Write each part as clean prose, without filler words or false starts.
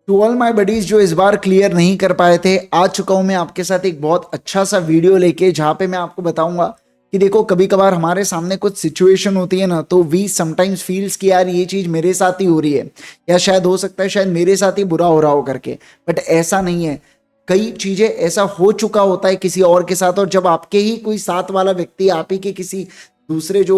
To all my buddies जो इस बार clear नहीं कर पाए थे, आ चुका हूं मैं आपके साथ एक बहुत अच्छा सा वीडियो लेके, जहां पे मैं आपको बताऊंगा कि देखो कभी कभार हमारे सामने कुछ सिचुएशन होती है ना, तो वी समटाइम्स फील्स कि यार ये चीज मेरे साथ ही हो रही है, या शायद हो सकता है शायद मेरे साथ ही बुरा हो रहा हो करके। बट ऐसा नहीं है। कई चीजें ऐसा हो चुका होता है किसी और के साथ, और जब आपके ही कोई साथ वाला व्यक्ति, आप ही के किसी दूसरे जो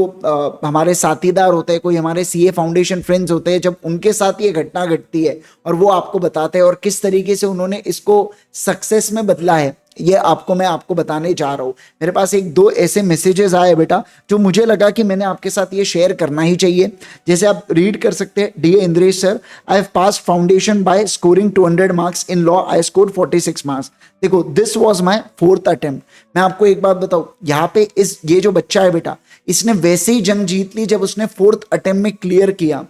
हमारे साथीदार होते हैं, कोई हमारे सीए फाउंडेशन फ्रेंड्स होते हैं, जब उनके साथ ये घटना घटती है और वो आपको बताते हैं और किस तरीके से उन्होंने इसको सक्सेस में बदला है, ये मैं आपको बताने जा रहा हूँ। मेरे पास एक दो ऐसे मैसेजेस आए बेटा, जो मुझे लगा कि मैंने आपके साथ ये शेयर करना ही चाहिए। जैसे आप रीड कर सकते हैं, dear Indresh sir, I have pass foundation by scoring 200 marks in law, I score 46 marks. देखो, this was my 4th attempt. मैं आपको एक बात बताऊं, यहाँ पे ये जो बच्चा है बेटा, इसने वैसे ही जंग जीत ली जब उसने 4th अटेम्प्ट में क्लियर किया।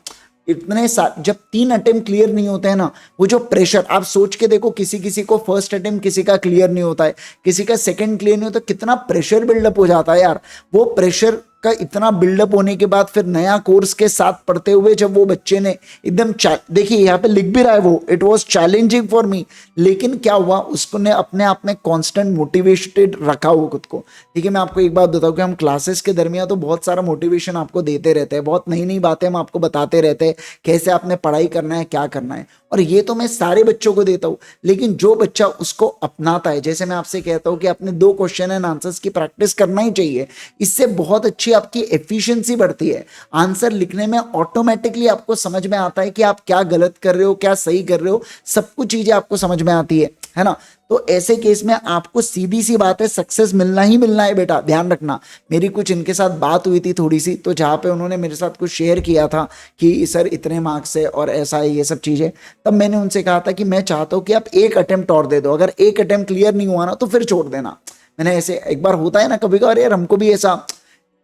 जब 3 अटेम्प्ट क्लियर नहीं होते हैं ना, वो जो प्रेशर, आप सोच के देखो, किसी किसी को फर्स्ट अटेम्प्ट किसी का क्लियर नहीं होता है, किसी का सेकंड क्लियर नहीं होता, कितना प्रेशर बिल्डअप हो जाता है यार। वो प्रेशर का इतना बिल्डअप होने के बाद फिर नया कोर्स के साथ पढ़ते हुए जब वो बच्चे ने एकदम, देखिए यहाँ पे लिख भी रहा है वो, it was challenging for me, लेकिन क्या हुआ, उसने अपने आप में कांस्टेंट मोटिवेटेड रखा हुआ खुद को। ठीक है, मैं आपको एक बात बताऊं कि हम क्लासेस के दरमियान तो बहुत सारा मोटिवेशन आपको देते रहते हैं, बहुत नई नई बातें हम आपको बताते रहते हैं, कैसे आपने पढ़ाई करना है, क्या करना है, और ये तो मैं सारे बच्चों को देता हूं। लेकिन जो बच्चा उसको अपनाता है, जैसे मैं आपसे कहता हूं कि अपने 2 क्वेश्चन एंड आंसर्स की प्रैक्टिस करना ही चाहिए, इससे बहुत अच्छी आपकी एफिशिएंसी बढ़ती है। आंसर लिखने में ऑटोमेटिकली आपको समझ में आता है कि आप क्या गलत कर रहे हो, क्या सही कर रहे हो, सब कुछ चीजें आपको समझ में आती है ना। तो ऐसे केस में आपको सीधी सी बात है, सक्सेस मिलना ही मिलना है बेटा, ध्यान रखना। मेरी कुछ इनके साथ बात हुई थी थोड़ी सी, तो जहाँ पे उन्होंने मेरे साथ कुछ शेयर किया था कि सर इतने मार्क्स है और ऐसा है, ये सब चीज़ें, तब मैंने उनसे कहा था कि मैं चाहता हूँ कि आप एक अटेम्प्ट और दे दो, अगर एक अटेम्प्ट क्लियर नहीं हुआ ना तो फिर छोड़ देना। मैंने ऐसे, एक बार होता है ना कभी कभार यार, हमको भी ऐसा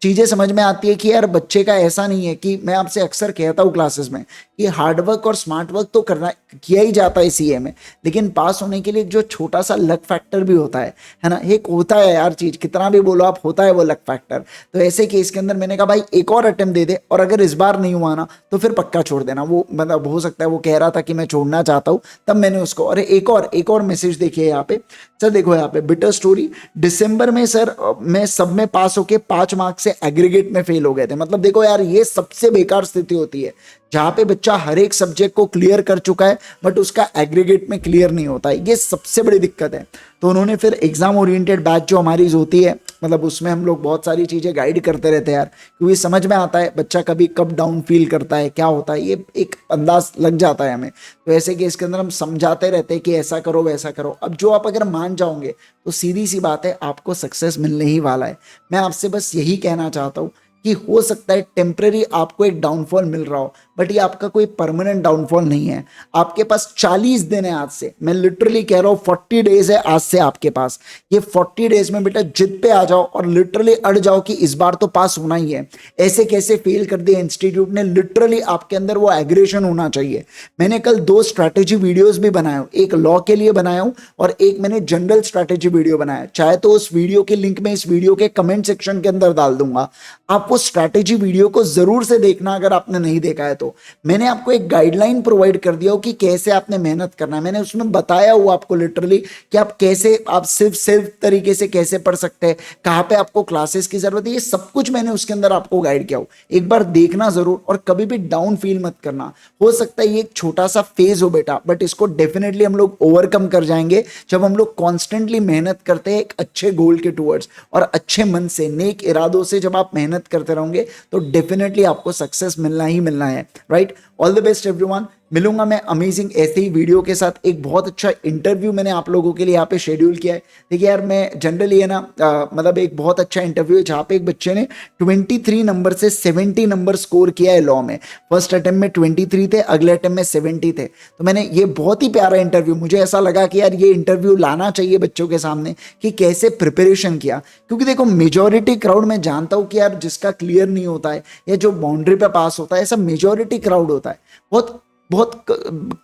चीजें समझ में आती है कि यार बच्चे का ऐसा नहीं है कि, मैं आपसे अक्सर कहता हूँ क्लासेस में कि हार्डवर्क और स्मार्ट वर्क तो करना किया ही जाता है सीए में, लेकिन पास होने के लिए जो छोटा सा लक फैक्टर भी होता है ना, एक होता है यार चीज, कितना भी बोलो आप, होता है वो लक फैक्टर। तो ऐसे केस के अंदर मैंने कहा भाई एक और अटेम्प्ट दे दे, और अगर इस बार नहीं हुआ ना तो फिर पक्का छोड़ देना। वो मतलब हो सकता है वो कह रहा था कि मैं छोड़ना चाहता हूँ, तब मैंने उसको, अरे एक और मैसेज देखिए यहाँ पे सर, देखो यहाँ पे बिटर स्टोरी, दिसंबर में सर मैं सब में पास होके 5 मार्क्स से एग्रीगेट में फेल हो गए थे। मतलब देखो यार, ये सबसे बेकार स्थिति होती है जहां पे बच्चा हर एक सब्जेक्ट को क्लियर कर चुका है बट उसका एग्रीगेट में क्लियर नहीं होता है, ये सबसे बड़ी दिक्कत है। तो उन्होंने फिर एग्जाम ओरिएंटेड बैच जो हमारी होती है, मतलब उसमें हम लोग बहुत सारी चीजें गाइड करते रहते हैं यार, क्योंकि समझ में आता है बच्चा कभी कब डाउन फील करता है, क्या होता है, ये एक अंदाज लग जाता है हमें। तो ऐसे केस के अंदर हम समझाते रहते हैं कि ऐसा करो वैसा करो। अब जो आप अगर मान जाओगे तो सीधी सी बात है, आपको सक्सेस मिलने ही वाला है। मैं आपसे बस यही कहना चाहता हूँ कि हो सकता है टेम्पररी आपको एक डाउनफॉल मिल रहा हो, बट ये आपका कोई परमानेंट डाउनफॉल नहीं है। आपके पास 40 दिन है आज से, मैं लिटरली कह रहा हूं 40 डेज है आज से आपके पास। ये 40 डेज में बेटा जिद पे आ जाओ और लिटरली अड़ जाओ कि इस बार तो पास होना ही है। ऐसे कैसे फेल कर दिया इंस्टीट्यूट ने, लिटरली आपके अंदर वो एग्रेशन होना चाहिए। मैंने कल 2 स्ट्रैटेजी वीडियोस भी बनाया हूं, एक लॉ के लिए बनाया हूं और एक मैंने जनरल स्ट्रैटेजी वीडियो बनाया। चाहे तो उस वीडियो के लिंक में इस वीडियो के कमेंट सेक्शन के अंदर डाल दूंगा, आप वो स्ट्रैटेजी वीडियो को जरूर से देखना अगर आपने नहीं देखा है तो। मैंने आपको एक गाइडलाइन प्रोवाइड कर दिया हो कि कैसे आपने मेहनत करना है। मैंने उसमें बताया हुआ आपको लिटरली कि आप कैसे, आप सिर्फ तरीके से कैसे पढ़ सकते हैं, कहां पे आपको क्लासेस की जरूरत है, ये सब कुछ मैंने उसके अंदर आपको गाइड किया हो। एक बार देखना जरूर, और कभी भी डाउन फील मत करना। हो सकता है ये एक छोटा सा फेज हो बेटा, बट इसको डेफिनेटली हम लोग ओवरकम कर जाएंगे जब हम लोग कॉन्स्टेंटली मेहनत करते हैं एक अच्छे गोल के टूवर्ड्स, और अच्छे मन से, नेक इरादों से जब आप मेहनत करते रहोगे तो डेफिनेटली आपको सक्सेस मिलना ही मिलना है। Right, all the best everyone. मिलूंगा मैं अमेजिंग ऐसे ही वीडियो के साथ। एक बहुत अच्छा इंटरव्यू मैंने आप लोगों के लिए यहाँ पे शेड्यूल किया है। देखिए यार, मैं जनरली है ना, मतलब एक बहुत अच्छा इंटरव्यू है जहाँ पे एक बच्चे ने 23 नंबर से 70 नंबर स्कोर किया है लॉ में। फर्स्ट अटेम्प्ट में 23 थे, अगले अटेम्प्ट में 70 थे। तो मैंने ये बहुत ही प्यारा इंटरव्यू, मुझे ऐसा लगा कि यार ये इंटरव्यू लाना चाहिए बच्चों के सामने कि कैसे प्रिपरेशन किया। क्योंकि देखो मेजोरिटी क्राउड, मैं जानता हूँ कि यार जिसका क्लियर नहीं होता है या जो बाउंड्री पे पास होता है, ऐसा मेजोरिटी क्राउड होता है। बहुत बहुत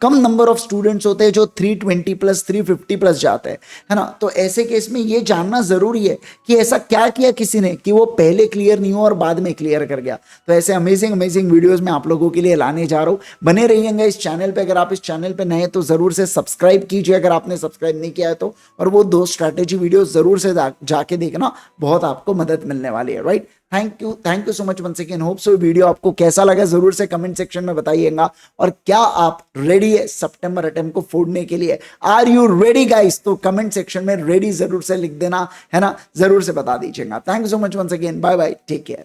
कम नंबर ऑफ स्टूडेंट्स होते हैं जो 320 प्लस 350 प्लस जाते हैं, है ना। तो ऐसे केस में ये जानना जरूरी है कि ऐसा क्या किया किसी ने कि वो पहले क्लियर नहीं हुआ और बाद में क्लियर कर गया। तो ऐसे अमेजिंग अमेजिंग वीडियोस मैं आप लोगों के लिए लाने जा रहा हूं, बने रहिएगा इस चैनल पे। अगर आप इस चैनल पे नए हैं तो जरूर से सब्सक्राइब कीजिए अगर आपने सब्सक्राइब नहीं किया है तो, और वो 2 स्ट्रैटेजी वीडियो जरूर से जाके देखना, बहुत आपको मदद मिलने वाली है, right. Thank you so much once again. Hope so video आपको कैसा लगा जरूर से कमेंट सेक्शन में बताइएगा। और क्या आप रेडी है सितंबर अटेम्प्ट को फोड़ने के लिए? Are you ready guys? तो कमेंट सेक्शन में रेडी जरूर से लिख देना, है ना, जरूर से बता दीजिएगा। Thank you so much once again, bye bye, take care.